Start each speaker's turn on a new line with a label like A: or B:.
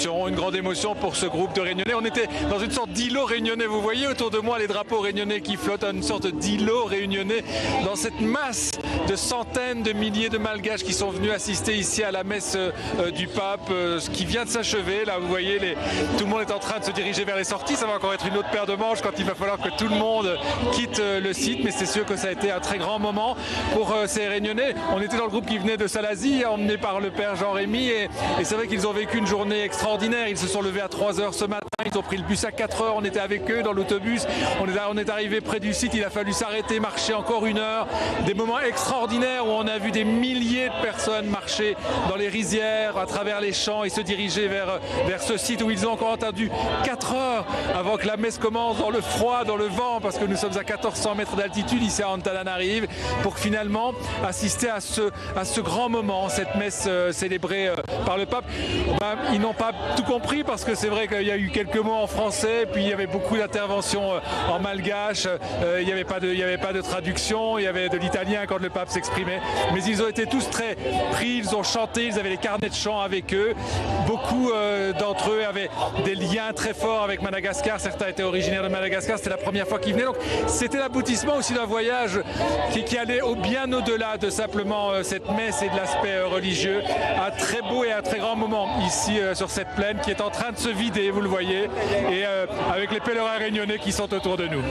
A: une grande émotion pour ce groupe de Réunionnais. On était dans une sorte d'îlot réunionnais. Vous voyez autour de moi les drapeaux réunionnais qui flottent, une sorte d'îlot réunionnais dans cette masse de centaines de milliers de Malgaches qui sont venus assister ici à la messe du pape, ce qui vient de s'achever. Là, vous voyez, tout le monde est en train de se diriger vers les sorties. Ça va encore être une autre paire de manches quand il va falloir que tout le monde quitte le site. Mais c'est sûr que ça a été un très grand moment pour ces Réunionnais. On était dans le groupe qui venait de Salazie, emmené par le père Jean-Rémy. Et c'est vrai qu'ils ont vécu une journée extraordinaire. Ils se sont levés à 3 h ce matin. Ils ont pris le bus à 4 h. On était avec eux dans l'autobus. On est arrivé près du site. Il a fallu s'arrêter, marcher encore 1 heure. Des moments extraordinaires où on a vu des milliers de personnes marcher dans les rizières, à travers les champs et se diriger vers ce site où ils ont encore attendu 4 heures avant que la messe commence, dans le froid, dans le vent, parce que nous sommes à 1400 mètres d'altitude ici à Antananarive, pour finalement assister à ce grand moment, cette messe célébrée par le pape. Ils n'ont pas tout compris parce que c'est vrai qu'il y a eu quelques mots en français, puis il y avait beaucoup d'interventions en malgache, il n'y avait pas de traduction, il y avait de l'italien quand le pape s'exprimait, mais ils ont été tous très pris, ils ont chanté, ils avaient les carnets de chant avec eux. Beaucoup d'entre eux avaient des liens très forts avec Madagascar, certains étaient originaires de Madagascar, c'était la première fois qu'ils venaient, donc c'était l'aboutissement aussi d'un voyage qui allait bien au-delà de simplement cette messe et de l'aspect religieux. Un très beau et un très grand moment ici sur cette plaine qui est en train de se vider, vous le voyez, et avec les pèlerins réunionnais qui sont autour de nous.